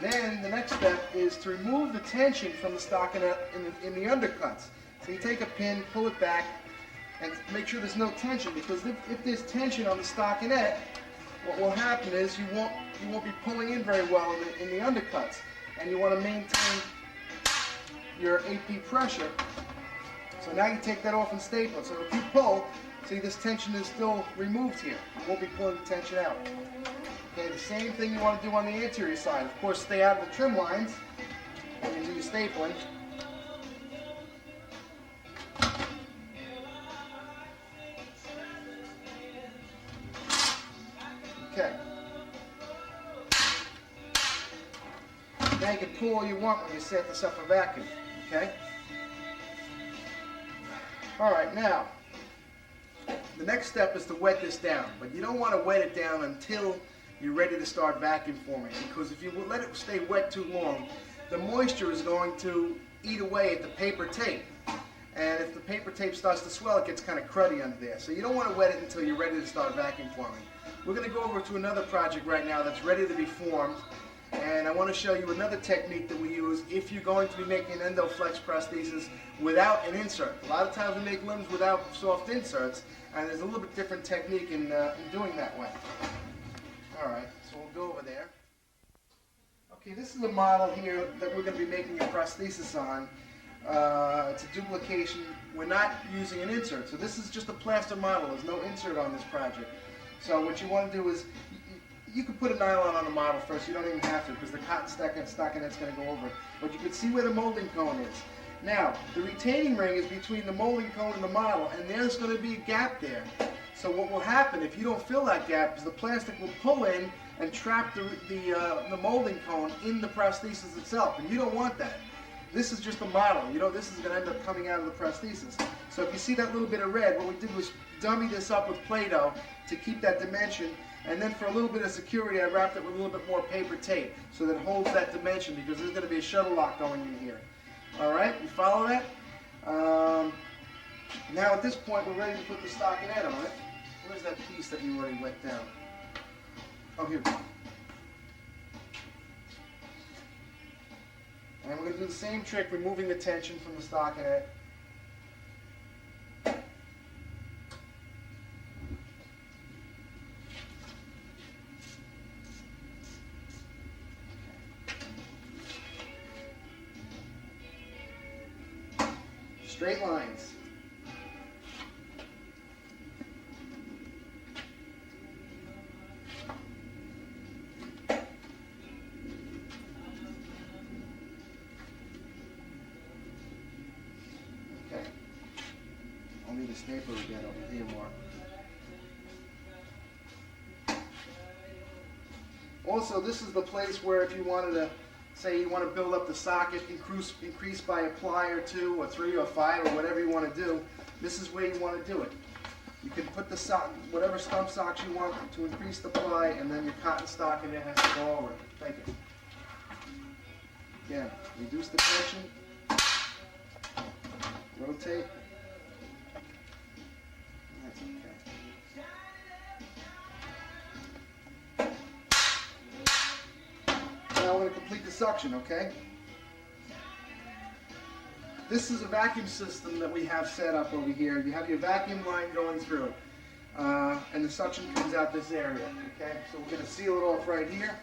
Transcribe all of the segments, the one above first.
Then the next step is to remove the tension from the stockinette in the undercuts. So you take a pin, pull it back, and make sure there's no tension, because if there's tension on the stockinette, what will happen is you won't be pulling in very well in the undercuts, and you want to maintain your AP pressure. So now you take that off and staple it. So if you pull, see, this tension is still removed here. You won't be pulling the tension out. Okay, the same thing you want to do on the anterior side. Of course, stay out of the trim lines when you do your stapling. Okay. Now you can pull all you want when you set this up for vacuum. Okay? Alright, now, the next step is to wet this down. But you don't want to wet it down until you're ready to start vacuum forming, because if you let it stay wet too long, the moisture is going to eat away at the paper tape. And if the paper tape starts to swell, it gets kind of cruddy under there. So you don't want to wet it until you're ready to start vacuum forming. We're going to go over to another project right now that's ready to be formed. And I want to show you another technique that we use if you're going to be making EndoFlex prosthesis without an insert. A lot of times we make limbs without soft inserts, and there's a little bit different technique in doing that way. Alright, so we'll go over there. Okay, this is a model here that we're going to be making a prosthesis on. It's a duplication. We're not using an insert, so this is just a plaster model. There's no insert on this project. So what you want to do is, you can put a nylon on the model first. You don't even have to, because the cotton stockinette's going to go over it. But you can see where the molding cone is. Now, the retaining ring is between the molding cone and the model, and there's going to be a gap there. So what will happen if you don't fill that gap is the plastic will pull in and trap the molding cone in the prosthesis itself, and you don't want that. This is just a model. You know, this is going to end up coming out of the prosthesis. So if you see that little bit of red, what we did was dummy this up with Play-Doh to keep that dimension. And then for a little bit of security, I wrapped it with a little bit more paper tape so that it holds that dimension, because there's going to be a shuttle lock going in here. Alright, you follow that? Now at this point, we're ready to put the stockinette on it. Where's that piece that you already wet down? Oh, here we go. And we're going to do the same trick, removing the tension from the stockinette. Straight lines. Okay. I'll need a stapler again over here more. Also, this is the place where if you wanted to, say you want to build up the socket, increase by a ply or 2 or 3 or 5 or whatever you want to do, this is where you want to do it. You can put the whatever stump socks you want to increase the ply, and then your cotton stockinette has to go over it. Take it. Again, reduce the tension, rotate. That's okay. Now we're going to complete the suction, okay? This is a vacuum system that we have set up over here. You have your vacuum line going through, and the suction comes out this area, okay? So we're going to seal it off right here.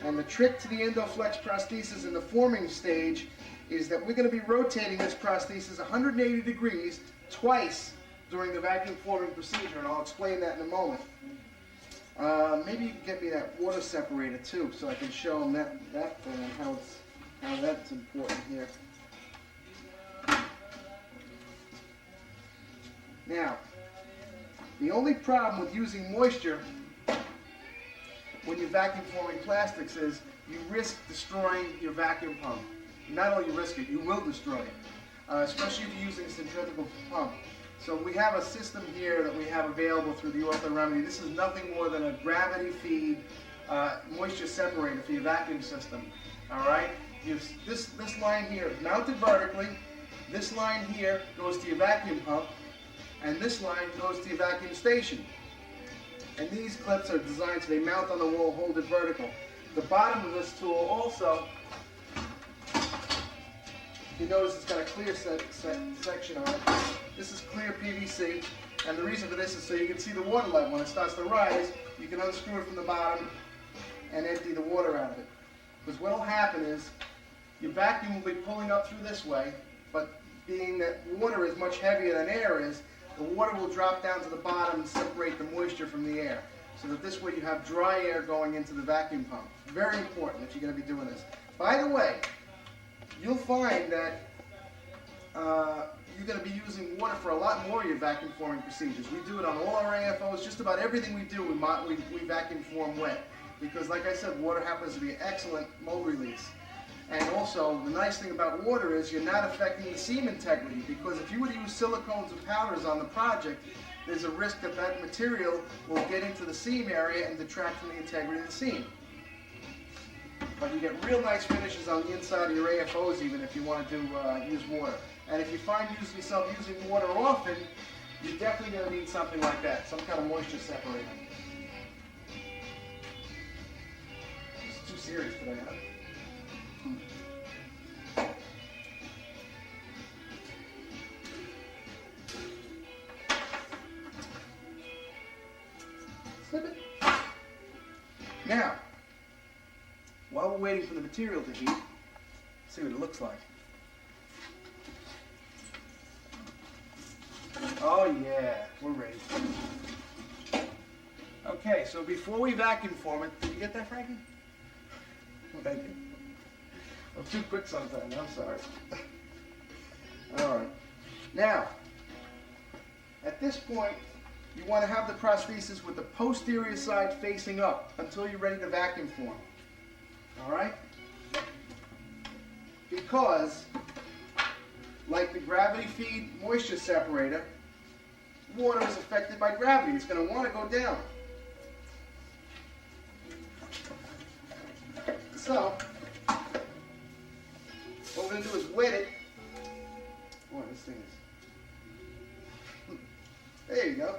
And the trick to the EndoFlex prosthesis in the forming stage is that we're going to be rotating this prosthesis 180 degrees twice during the vacuum forming procedure, and I'll explain that in a moment. Maybe you can get me that water separator too, so I can show them that thing and how that's important here. Now, the only problem with using moisture when you're vacuum forming plastics is you risk destroying your vacuum pump. Not only you risk it, you will destroy it, especially if you're using a centrifugal pump. So we have a system here that we have available through the Ortho remedy. This is nothing more than a gravity feed moisture separator for your vacuum system. All right, this line here is mounted vertically. This line here goes to your vacuum pump, and this line goes to your vacuum station. And these clips are designed so they mount on the wall, hold it vertical. The bottom of this tool also, you notice it's got a clear section on it. This is clear PVC, and the reason for this is so you can see the water level. When it starts to rise, you can unscrew it from the bottom and empty the water out of it. Because what will happen is your vacuum will be pulling up through this way, but being that water is much heavier than air is, the water will drop down to the bottom and separate the moisture from the air. So that this way you have dry air going into the vacuum pump. Very important if you're going to be doing this. By the way, you'll find that you're going to be using water for a lot more of your vacuum forming procedures. We do it on all our AFOs. Just about everything we do, we vacuum form wet. Because like I said, water happens to be an excellent mold release. And also, the nice thing about water is you're not affecting the seam integrity, because if you were to use silicones and powders on the project, there's a risk that that material will get into the seam area and detract from the integrity of the seam. But you get real nice finishes on the inside of your AFOs even if you want to use water. And if you find yourself using water often, you're definitely going to need something like that, some kind of moisture separator. It's too serious today, huh? Slip it. Now, while we're waiting for the material to heat, see what it looks like. Oh yeah, we're ready. Okay, so before we vacuum form it, did you get that, Frankie? Thank you. I'm too quick sometimes, I'm sorry. All right. Now, at this point, you want to have the prosthesis with the posterior side facing up until you're ready to vacuum form. All right? Because, like the gravity feed moisture separator, water is affected by gravity. It's going to want to go down. So, what we're going to do is wet it. Boy, this thing is... There you go.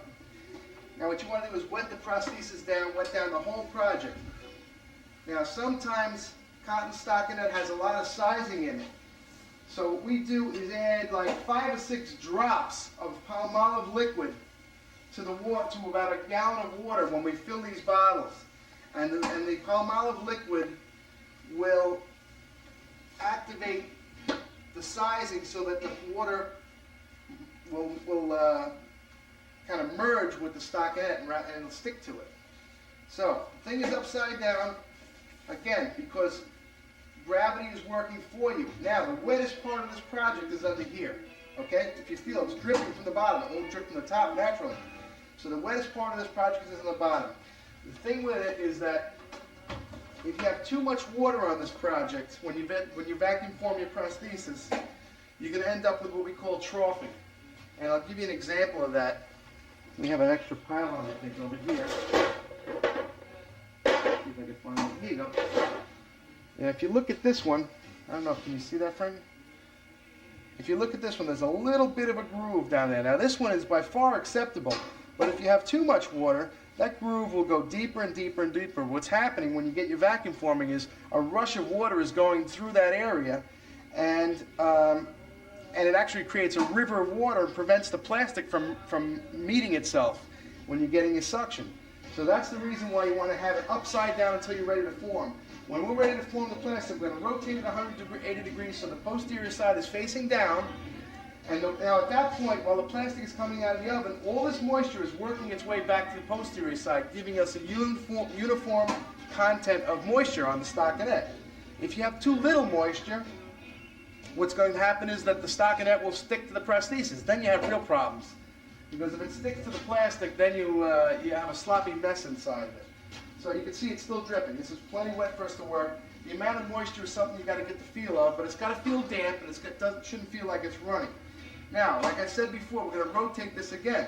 Now what you want to do is wet the prosthesis down, wet down the whole project. Now sometimes cotton stockinette has a lot of sizing in it. So what we do is add like 5 or 6 drops of Palmolive liquid to the water, to about a gallon of water when we fill these bottles. And the Palmolive liquid will activate the sizing so that the water will kind of merge with the stockinette and it'll stick to it. So, the thing is upside down, again, because gravity is working for you. Now, the wettest part of this project is under here, okay? If you feel it's dripping from the bottom, it won't drip from the top naturally. So the wettest part of this project is on the bottom. The thing with it is that if you have too much water on this project, when you vacuum form your prosthesis, you're going to end up with what we call troughing. And I'll give you an example of that. We have an extra pile on that thing over here. See if I can find it. Here you go. And if you look at this one, I don't know, can you see that, Frank? If you look at this one, there's a little bit of a groove down there. Now this one is by far acceptable, but if you have too much water, that groove will go deeper and deeper and deeper. What's happening when you get your vacuum forming is a rush of water is going through that area, and it actually creates a river of water and prevents the plastic from meeting itself when you're getting a suction. So that's the reason why you want to have it upside down until you're ready to form. When we're ready to form the plastic, we're going to rotate it 180 degrees so the posterior side is facing down. And now at that point, while the plastic is coming out of the oven, all this moisture is working its way back to the posterior side, giving us a uniform content of moisture on the stockinette. If you have too little moisture, what's going to happen is that the stockinette will stick to the prosthesis. Then you have real problems. Because if it sticks to the plastic, then you have a sloppy mess inside of it. So you can see it's still dripping. This is plenty wet for us to work. The amount of moisture is something you've got to get the feel of, but it's got to feel damp, and it shouldn't feel like it's running. Now, like I said before, we're going to rotate this again.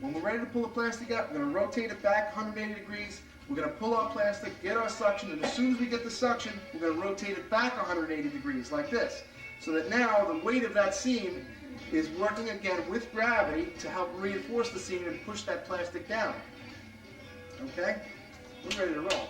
When we're ready to pull the plastic out, we're going to rotate it back 180 degrees. We're going to pull our plastic, get our suction, and as soon as we get the suction, we're going to rotate it back 180 degrees like this. So that now the weight of that seam is working again with gravity to help reinforce the seam and push that plastic down. Okay? We're ready to roll.